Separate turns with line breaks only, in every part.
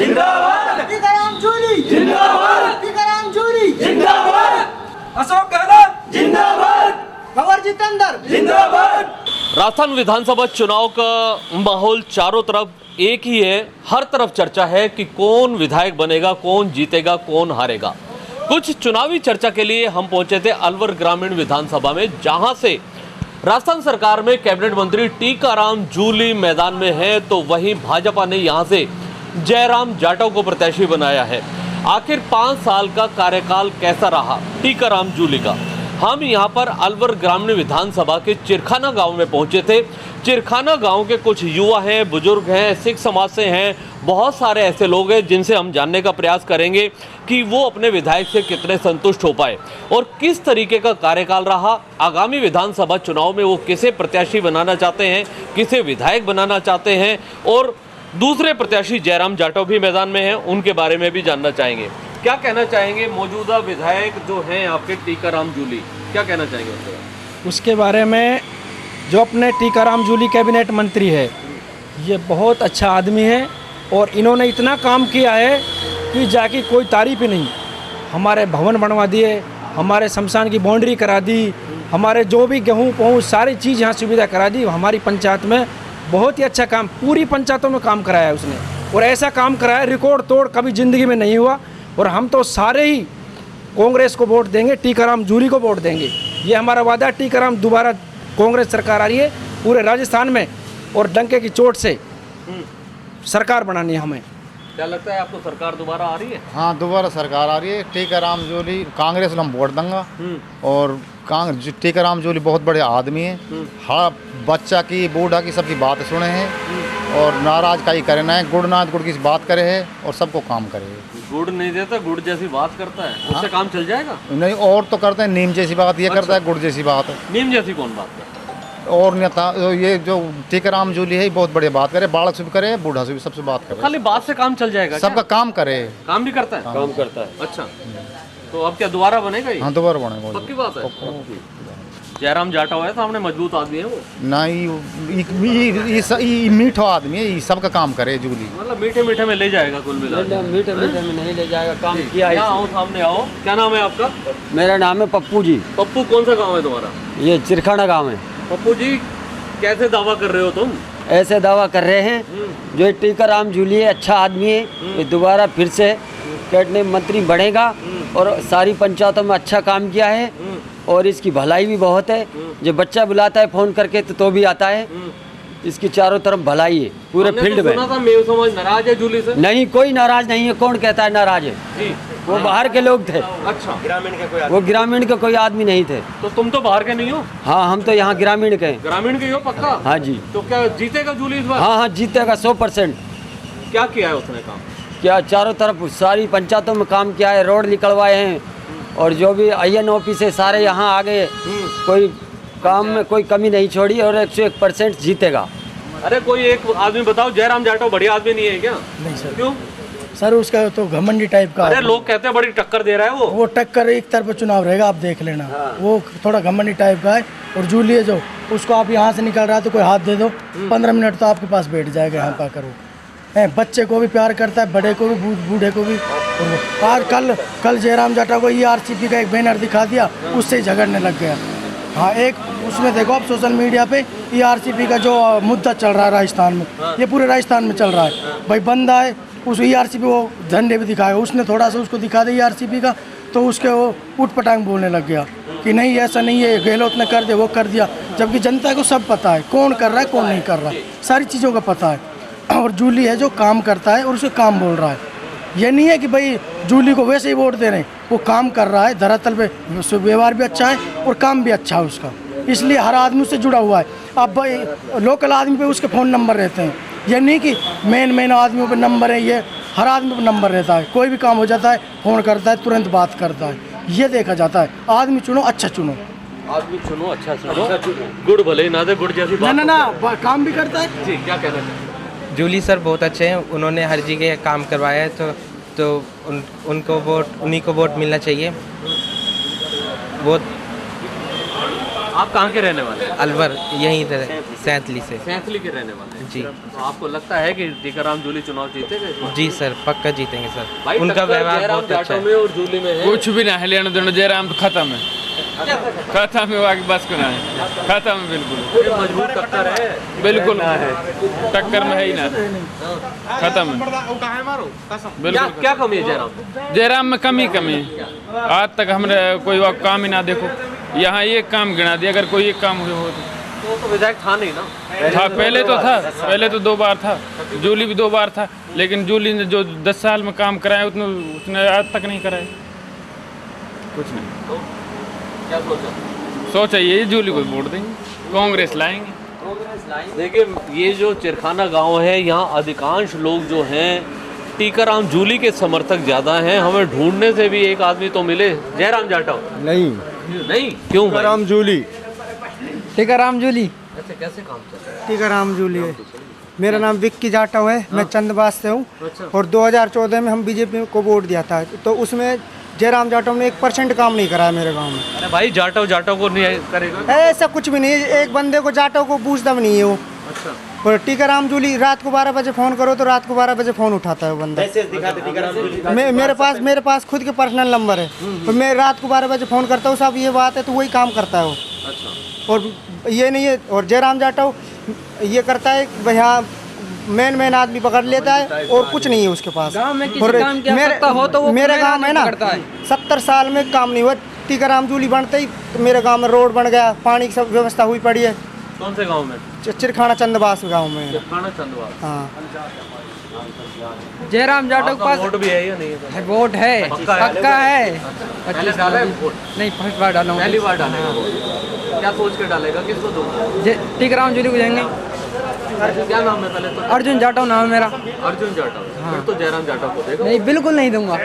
जिंदाबाद,
टीकाराम जूली
जिंदाबाद,
टीकाराम जूली
जिंदाबाद,
अशोक गहलोत
जिंदाबाद,
भंवर जितेंद्र
जिंदाबाद।
राजस्थान विधानसभा चुनाव का माहौल चारों तरफ एक ही है। हर तरफ चर्चा है कि कौन विधायक बनेगा, कौन जीतेगा, कौन हारेगा। कुछ चुनावी चर्चा के लिए हम पहुंचे थे अलवर ग्रामीण विधानसभा में, जहां से राजस्थान सरकार में कैबिनेट मंत्री टीकाराम जूली मैदान में है, तो वहीं भाजपा ने यहां से जयराम जाटव को प्रत्याशी बनाया है। आखिर 5 साल का कार्यकाल कैसा रहा टीकाराम जूली का? हम यहाँ पर अलवर ग्रामीण विधानसभा के चिरखाना गांव में पहुँचे थे। चिरखाना गांव के कुछ युवा हैं, बुजुर्ग हैं, सिख समाज से हैं, बहुत सारे ऐसे लोग हैं जिनसे हम जानने का प्रयास करेंगे कि वो अपने विधायक से कितने संतुष्ट हो पाए और किस तरीके का कार्यकाल रहा। आगामी विधानसभा चुनाव में वो किसे प्रत्याशी बनाना चाहते हैं, किसे विधायक बनाना चाहते हैं, और दूसरे प्रत्याशी जयराम जाटव भी मैदान में हैं, उनके बारे में भी जानना चाहेंगे। क्या कहना चाहेंगे मौजूदा विधायक जो हैं आपके टीकाराम जूली, क्या कहना चाहेंगे उसके बारे?
उसके बारे में जो अपने टीकाराम जूली कैबिनेट मंत्री है, ये बहुत अच्छा आदमी है और इन्होंने इतना काम किया है कि जाके कोई तारीफ ही नहीं। हमारे भवन बनवा दिए, हमारे शमशान की बाउंड्री करा दी, हमारे जो भी गेहूँ पहुँच सारी चीज़ यहाँ सुविधा करा दी। हमारी पंचायत में बहुत ही अच्छा काम, पूरी पंचायतों में काम कराया है उसने, और ऐसा काम कराया रिकॉर्ड तोड़ कभी ज़िंदगी में नहीं हुआ। और हम तो सारे ही कांग्रेस को वोट देंगे, टीकाराम जूली को वोट देंगे। ये हमारा वादा है। टीकाराम दोबारा कांग्रेस सरकार आ रही है पूरे राजस्थान में, और डंके की चोट से सरकार बनानी है हमें।
क्या लगता है आपको सरकार दोबारा आ रही है?
हाँ, दोबारा सरकार आ रही है। टीकाराम जूली कांग्रेस को हम वोट देंगे, और टीकाराम जूली बहुत बड़े आदमी है। हाँ, बच्चा की बूढ़ा की सबकी बात सुने हैं, और नाराज का ही करना है। गुड़ ना गुड़ की बात करे है और सबको काम करे है।
गुड़ नहीं देता, गुड़ जैसी बात करता है, उससे काम चल जाएगा?
नहीं, और तो करते हैं नीम जैसी बात, ये करता है गुड़ जैसी बात।
नीम जैसी कौन बात करता है?
और नेता ये जो टीकाराम जूली है बहुत बढ़िया बात करे, बालक से भी करे, बूढ़ा से भी, सबसे बात करे।
खाली बात से काम चल जाएगा?
सबका काम करे,
काम भी करता है? काम करता है। अच्छा, तो अब क्या दोबारा बनेगा ये?
हाँ, दोबारा बनेगा।
पक्की बात है। जयराम जाटव है सामने, मजबूत आदमी है वो।
नहीं, मीठा आदमी है, सबका काम करे जूली।
मतलब मीठे मीठे में ले जाएगा कुल मिला?
मीठे मीठे में नहीं ले जाएगा, काम किया है।
आओ सामने आओ। क्या नाम है आपका?
मेरा नाम है पप्पू जी।
पप्पू, कौन सा गाँव है तुम्हारा?
ये चिरखाना गाँव है।
पप्पू जी, कैसे दावा कर रहे हो तुम?
ऐसे दावा कर रहे हैं जो टीकाराम जूली है, अच्छा आदमी है, ये दोबारा फिर से कैबिनेट मंत्री बढ़ेगा और सारी पंचायतों में अच्छा काम किया है, और इसकी भलाई भी बहुत है। जो बच्चा बुलाता है फ़ोन करके तो भी आता है। इसकी चारों तरफ भलाई है पूरे फील्ड में।
सुना था मेव समाज नाराज है जूली से?
नहीं, कोई नाराज नहीं है। कौन कहता है नाराज है?
जी,
वो बाहर के लोग थे।
अच्छा,
वो ग्रामीण के कोई आदमी नहीं थे।
तो तुम तो बाहर के नहीं हो?
हाँ, हम तो यहाँ ग्रामीण के हैं।
ग्रामीण के हो पक्का?
हाँ जी।
तो क्या जीतेगा जूली इस बार?
हाँ हाँ, जीतेगा 100%।
क्या किया है उसने काम?
क्या चारों तरफ सारी पंचायतों में काम किया है, रोड निकलवाए हैं, और जो भी IN ऑफिस है सारे यहाँ आ गए। कोई काम में कोई कमी नहीं छोड़ी, और 101% जीतेगा।
अरे कोई एक आदमी बताओ, जयराम जाटव बढ़िया आदमी नहीं है क्या?
नहीं सर।
क्यों?
सर उसका तो घमंडी टाइप का।
अरे लोग कहते हैं बड़ी टक्कर दे रहा है
वो टक्कर एक तरफ चुनाव रहेगा, आप देख लेना। वो थोड़ा घमंडी टाइप का है। और जूली है जो, उसको आप यहाँ से निकल रहा है तो कोई हाथ दे दो, 15 मिनट तो आपके पास बैठ जाएगा यहाँ पाकर। वो बच्चे को भी प्यार करता है, बड़े को भी, बूढ़े को भी। और कल जयराम जाटव को ERCP का एक बैनर दिखा दिया, उससे ही झगड़ने लग गया। हाँ, एक उसमें देखो आप सोशल मीडिया पे ERCP का जो मुद्दा चल रहा है राजस्थान में, ये पूरे राजस्थान में चल रहा है। भाई बंदा है, उस ERCP वो झंडे भी दिखाए, उसने थोड़ा सा उसको दिखा दिया ERCP का, तो उसके वो उठ पटांग बोलने लग गया कि नहीं ऐसा नहीं है, गहलोत ने कर दिया, वो कर दिया। जबकि जनता को सब पता है कौन कर रहा है कौन नहीं कर रहा है, सारी चीज़ों का पता है। और जूली है जो काम करता है और उसके काम बोल रहा है। ये नहीं है कि भाई जूली को वैसे ही वोट दे रहे हैं, वो काम कर रहा है धरातल पे, व्यवहार भी अच्छा है और काम भी अच्छा है उसका, इसलिए हर आदमी उससे जुड़ा हुआ है। अब भाई लोकल आदमी पे उसके फ़ोन नंबर रहते हैं, ये नहीं कि मेन आदमियों पे नंबर है, ये हर आदमी पे नंबर रहता है। कोई भी काम हो जाता है फ़ोन करता है, तुरंत बात करता है, ये देखा जाता है। आदमी चुनो अच्छा चुनो,
आदमी चुनो अच्छा चुनो, गुड़ भले ना दे गुड़ जैसी बात।
ना काम भी करता है।
जी, क्या कहना चाहिए?
जूली सर बहुत अच्छे हैं, उन्होंने हर जगह काम करवाया है, तो उनको वोट, उन्हीं को वोट मिलना चाहिए। बहुत
आप कहाँ के रहने वाले हैं?
अलवर यहीं इधर सैंतली से।
सैंथली के रहने वाले हैं।
जी।
तो आपको लगता है कि टीकाराम जूली चुनाव जीतेगा इस बार?
जी सर, पक्का जीतेंगे सर।
भाई
उनका
टक्कर
व्यवहार
जयराम
बहुत अच्छा
जाटव
है।
में और जूली में है।
कुछ भी ना है लेना देना, जयराम तो खत्म है, खत्म है, आगे बस को ना है, खत्म है बिल्कुल,
ये मजबूत टक्कर है।
बिल्कुल टक्कर में है ही ना, खत्म है
क्या
बिल्कुल।
क्या कमी है जयराम?
जयराम में कमी है। आज तक हमने कोई और काम ही ना देखो, यहाँ एक काम गिना दिया, अगर कोई एक काम हुए हो
तो विधायक था नहीं ना।
था, पहले तो था, पहले तो 2 बार था, जूली भी 2 बार था, लेकिन जूली ने जो 10 साल में काम कराया उसने आज तक नहीं कराया कुछ नहीं।
तो क्या सोचा?
सोचा ये जूली को वोट देंगे, कांग्रेस लाएंगे।
देखिए ये जो चिरखाना गांव है, यहाँ अधिकांश लोग जो हैं टीकाराम जूली के समर्थक ज़्यादा हैं। हमें ढूंढने से भी एक आदमी तो मिले। जयराम जाटव नहीं क्यों भाई?
टीकाराम जूली।
टीकाराम जूली।
अच्छा, कैसे काम चल रहा है?
टीकाराम जूली है। मेरा नाम विक्की जाटव है, मैं चंदबास से हूँ।
अच्छा।
और 2014 में हम बीजेपी को वोट दिया था, तो उसमें जयराम जाटव ने 1% काम नहीं कराया मेरे गांव में।
अरे भाई जाटव को नहीं करेगा।
ऐसा कुछ भी नहीं है, एक बंदे को जाटव को पूछता भी नहीं है वो।
अच्छा,
और टीकाराम जूली रात को 12 बजे फ़ोन करो तो रात को 12 बजे फ़ोन उठाता है वो बंदा। मेरे पास खुद के पर्सनल नंबर है, तो मैं रात को 12 बजे फ़ोन करता हूँ, साहब ये बात है, तो वही काम करता है वो।
अच्छा।
और ये नहीं है, और जयराम जाटव ये करता है कि भैया मेन आदमी पकड़ लेता है और कुछ नहीं है उसके पास।
गाँव में किसी
और
काम की आवश्यकता हो तो वो
मेरे
मेन
गांव में
आदमी
ना
पकड़ता है।
70 साल में काम नहीं हुआ। टीकाराम जूली बनते ही तो मेरे गांव में रोड बन गया, पानी की सब व्यवस्था हुई पड़ी है।
कौन से गांव में?
चिरखाना चंदबास गांव में है।
चिरखाना चंदवाल।
हाँ,
जयराम जाटव के
आपका
पास
वोट भी है या नहीं है?
वोट है,
पक्का है?
पक्का है।
पहले डाला है वोट?
नहीं, फर्स्ट बार डाला
पहली बार डालेगा वोट। क्या सोच के डालेगा, किसको दूंगा?
टीकाराम जूली को देंगे।
क्या नाम है पहले तो?
अर्जुन जाटव नाम है मेरा।
अर्जुन जाटव। फिर तो जयराम जाटव को देगा।
नहीं, बिल्कुल नहीं दूंगा।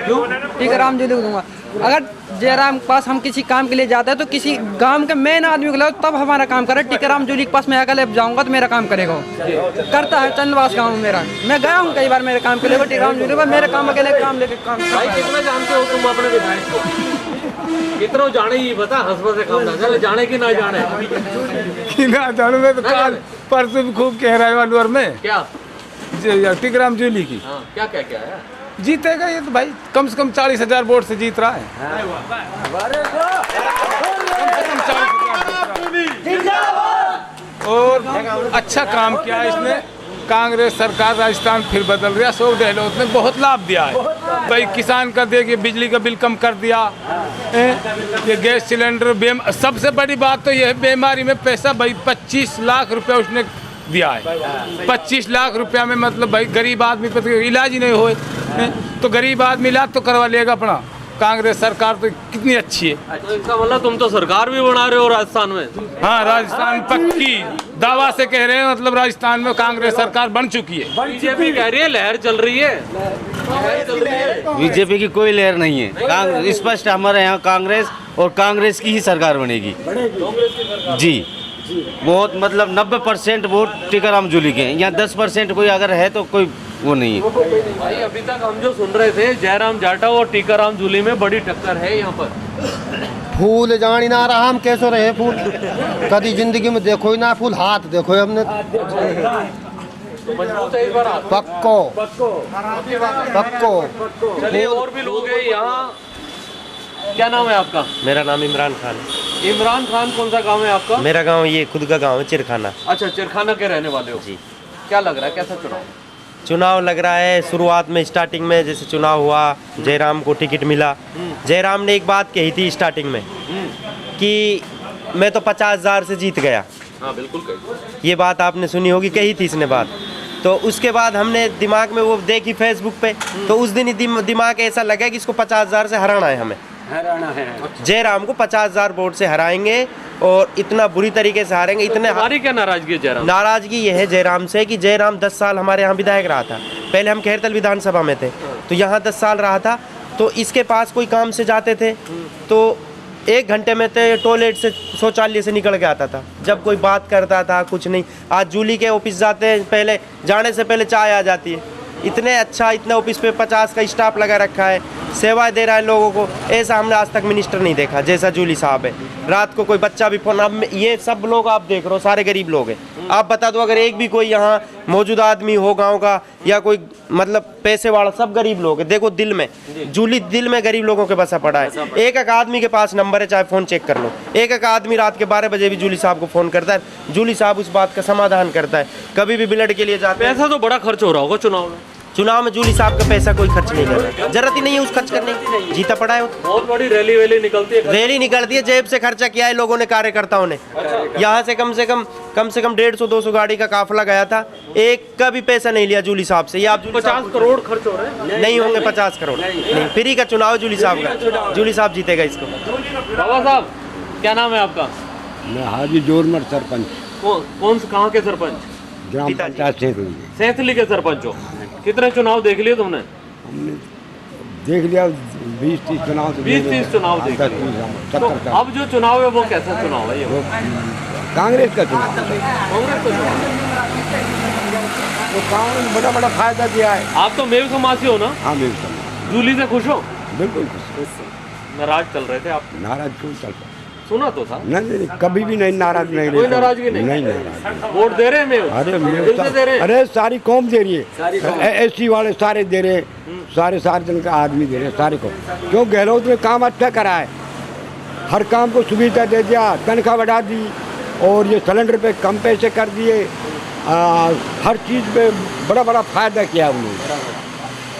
टीकाराम जूली को दूंगा। अगर जयराम के पास हम किसी काम के लिए जाते हैं तो किसी गांव के मेन आदमी को लाओ तब हमारा काम करे। टीकाराम जूली के पास मैं अकेले जाऊंगा तो मेरा काम करेगा वो। करता है चंदवास गांव में मेरा। मैं गया हूं कई बार मेरे काम के लिए, टीकाराम जूली पर मेरे काम अकेले काम लेके काम
भाई कितना जानते हो तुम अपने विधायक को? कितना जाने ही बता, हंसबा से काम ना चले, जाने कि ना जाने?
ना जानू, मैं तो काल परसों भी खूब कह रहा है अलवर में
क्या?
टीकाराम जूली की
हाँ, क्या क्या क्या है?
जीतेगा ये तो भाई, कम से कम 40,000 वोट से जीत रहा है। और अच्छा काम किया है इसने। कांग्रेस सरकार राजस्थान फिर बदल रहा, 100 गहलोत ने बहुत लाभ दिया है भाई। किसान का देखिए बिजली का बिल कम कर दिया, ये गैस सिलेंडर, सबसे बड़ी बात तो ये है बीमारी में पैसा भाई 25 लाख रुपया उसने दिया है। 25 लाख रुपया में मतलब भाई गरीब आदमी पर तो इलाज ही नहीं होए, तो गरीब आदमी इलाज तो करवा लेगा अपना। कांग्रेस सरकार तो कितनी अच्छी है।
तो इसका मतलब तुम तो सरकार भी बना रहे हो राजस्थान में?
हाँ, राजस्थान पक्की दावा से कह रहे हैं, मतलब राजस्थान में कांग्रेस सरकार बन चुकी है।
बीजेपी कह रही है लहर चल रही है।
बीजेपी की कोई लहर नहीं है। स्पष्ट हमारे यहाँ कांग्रेस और कांग्रेस की ही सरकार बनेगी जी। बहुत मतलब 90% वोट टीकाराम जूली के हैं। यहाँ 10% कोई अगर है तो कोई वो नहीं है
भाई। अभी तक हम जो सुन रहे थे जयराम जाटव और टीकाराम जूली में बड़ी टक्कर है यहाँ पर।
फूल जानी ना रहा हम कैसे रहे फूल, कभी जिंदगी में देखो ही ना फूल, हाथ देखो हमने
मजबूत है इस बार आप।
पक्को।
चलिए और भी लोग हैं यहाँ। क्या नाम है आपका?
मेरा नाम इमरान खान।
इमरान खान। कौन सा गांव है आपका?
मेरा गांव ये खुद का गांव है, चिरखाना।
अच्छा, चिरखाना के रहने वाले हो
जी।
क्या लग रहा है, कैसा
चुनाव लग रहा है? शुरुआत में स्टार्टिंग में जैसे चुनाव हुआ, जयराम को टिकट मिला। जयराम ने एक बात कही थी स्टार्टिंग में कि मैं तो 50,000 से जीत गया।
हाँ बिल्कुल कही।
ये बात आपने सुनी होगी, कही थी इसने बात। तो उसके बाद हमने दिमाग में वो देखी फेसबुक पे, तो उस दिन ही दिमाग ऐसा लगा कि इसको 50,000 से हराना है, हमें हराना है। जयराम को 50,000 वोट से हराएंगे और इतना बुरी तरीके से हारेंगे। इतने
हमारी क्या नाराजगी है जयराम?
नाराजगी ये है जयराम से कि जयराम 10 साल हमारे यहाँ विधायक रहा था। पहले हम खैरतल विधानसभा में थे, तो यहाँ 10 साल रहा था। तो इसके पास कोई काम से जाते थे तो 1 घंटे में टॉयलेट से शौचालय से निकल के आता था। जब कोई बात करता था कुछ नहीं। आज जूली के ऑफिस जाते हैं, पहले जाने से पहले चाय आ जाती है। इतने अच्छा, इतने ऑफिस पे 50 का स्टाफ लगा रखा है, सेवा दे रहा है लोगों को। ऐसा हमने आज तक मिनिस्टर नहीं देखा जैसा जूली साहब है। रात को कोई बच्चा भी फोन, अब ये सब लोग आप देख रहे हो सारे गरीब लोग हैं। आप बता दो अगर एक भी कोई यहाँ मौजूदा आदमी हो गांव का या कोई मतलब पैसे वाला, सब गरीब लोग हैं। देखो दिल में जूली, दिल में गरीब लोगों के बसा पड़ा है। एक एक आदमी के पास नंबर है, चाहे फ़ोन चेक कर लो। एक एक आदमी रात के 12 बजे भी जूली साहब को फ़ोन करता है, जूली साहब उस बात का समाधान करता है। कभी भी ब्लड के लिए जाते हैं।
पैसा तो बड़ा खर्च हो रहा होगा चुनाव में जूली साहब का पैसा कोई खर्च नहीं कर रहा, जरूरत ही नहीं है उस खर्च करने की, जीता पड़ा है। बहुत बड़ी रैली वैली निकलती है,
रैली निकलती है, जेब से खर्चा किया है लोगों ने, कार्यकर्ताओं ने। यहाँ से कम से कम 150-200 गाड़ी का काफिला गया था, एक का भी पैसा नहीं लिया जूली साहब से। ये आप
50 करोड़ खर्च हो रहे हैं?
नहीं होंगे 50 करोड़ नहीं, फ्री का चुनाव जूली साहब का, जूली साहब जीतेगा इसको।
बाबा साहब क्या नाम है आपका?
मैं हाजी जोरमर सरपंच,
कौन से, कहाँ के सरपंच?
ग्राम पंचायत
सैंथली के सरपंच हो। कितने चुनाव देख लिए तुमने?
देख लिया 20-30 चुनाव।
20-30 चुनाव देख लिए। तो अब जो चुनाव है वो कैसा चुनाव है? ये
कांग्रेस का चुनाव,
कांग्रेस का चुनाव।
तो कांग्रेस बड़ा बड़ा फायदा दिया है।
आप तो मेव समासी हो ना?
हाँ बिल्कुल।
जूली से खुश हो?
बिल्कुल
नाराज चल रहे थे आप?
नाराज क्यों चलता?
सुना तो था।
नहीं, कभी भी नहीं नाराज नहीं।
कोई नाराजगी नहीं?
नहीं नाराज।
वोट दे रहे हैं मेव?
अरे
दिल से दे रहे हैं?
अरे सारी कौम दे रही है, एससी वाले सारे दे रहे, सारे जन का आदमी दे रहे, सारे को। क्यों गहलोत ने काम अच्छा करा है, हर काम को सुविधा दे दिया, तनख्वाह बढ़ा दी, और ये सिलेंडर पे कम पैसे कर दिए, हर चीज़ पे बड़ा बड़ा फायदा किया उन्होंने,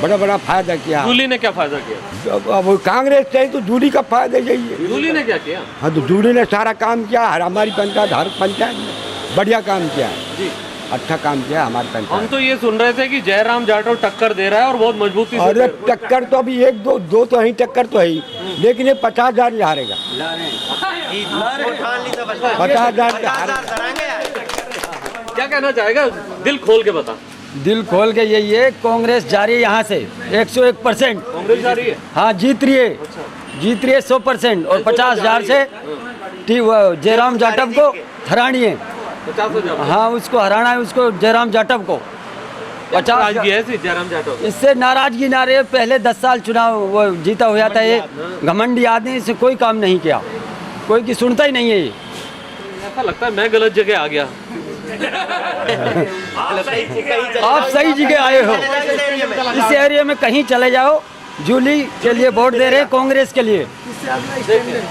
बड़ा बड़ा फायदा किया।
जूली ने क्या फायदा किया?
अब कांग्रेस चाहिए तो जूली का फायदा यही है।
जूली ने क्या किया?
हाँ तो जूली ने सारा काम किया, हमारी पंचायत, हर पंचायत में बढ़िया काम किया है जी, अच्छा काम किया हमारी पंचायत।
हम तो ये सुन रहे थे कि जयराम जाटव टक्कर दे रहा है और बहुत मजबूती से।
अरे टक्कर तो अभी एक दो तो ही टक्कर तो है ही, लेकिन ये 50,000 हारेगा, 50,000।
क्या कहना चाहेगा? दिल खोल के बता।
दिल खोल के यही है, कांग्रेस जा रही है यहाँ से 101%।
कांग्रेस जा रही है?
हाँ जीत रही है, जीत रही है 100%, और 50,000 से जयराम जाटव को हरानी है।
50,000?
हाँ उसको हराना है, उसको जयराम जाटव को। 50
है जयराम जाटव?
इससे नाराजगी ना रहे, पहले 10 साल चुनाव वो जीता हुआ था, ये घमंडी आदमी, इससे कोई काम नहीं किया, कोई की सुनता ही नहीं है ये।
ऐसा लगता है मैं गलत जगह आ गया।
आप सही जगह आए हो, इस एरिया में कहीं चले जाओ, जूली के लिए वोट दे रहे हैं, कांग्रेस के लिए।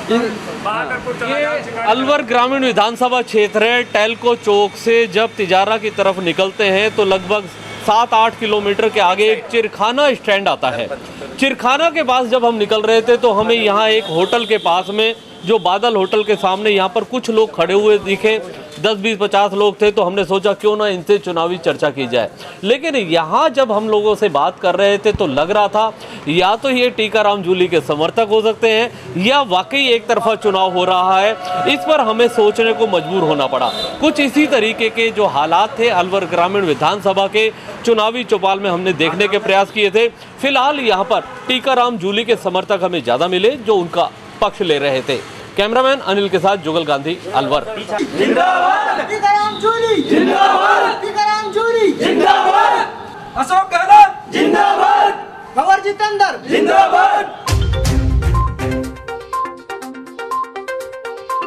ये अलवर ग्रामीण विधानसभा क्षेत्र है। टेल्को चौक से जब तिजारा की तरफ निकलते हैं तो लगभग 7-8 किलोमीटर के आगे एक चिरखाना स्टैंड आता है। चिरखाना के पास जब हम निकल रहे थे तो हमें यहाँ एक होटल के पास में, जो बादल होटल के सामने, यहाँ पर कुछ लोग खड़े हुए दिखे, 10-20-50 लोग थे। तो हमने सोचा क्यों ना इनसे चुनावी चर्चा की जाए। लेकिन यहाँ जब हम लोगों से बात कर रहे थे तो लग रहा था या तो ये टीकाराम जूली के समर्थक हो सकते हैं या वाकई एक तरफा चुनाव हो रहा है। इस पर हमें सोचने को मजबूर होना पड़ा। कुछ इसी तरीके के जो हालात थे अलवर ग्रामीण विधानसभा के चुनावी चौपाल में हमने देखने के प्रयास किए थे। फिलहाल यहाँ पर टीकाराम जूली के समर्थक हमें ज़्यादा मिले जो उनका पक्ष ले रहे थे। कैमरामैन अनिल के साथ जुगल गांधी, अलवर।
जिंदाबाद टीकाराम जूली, जिंदाबाद टीकाराम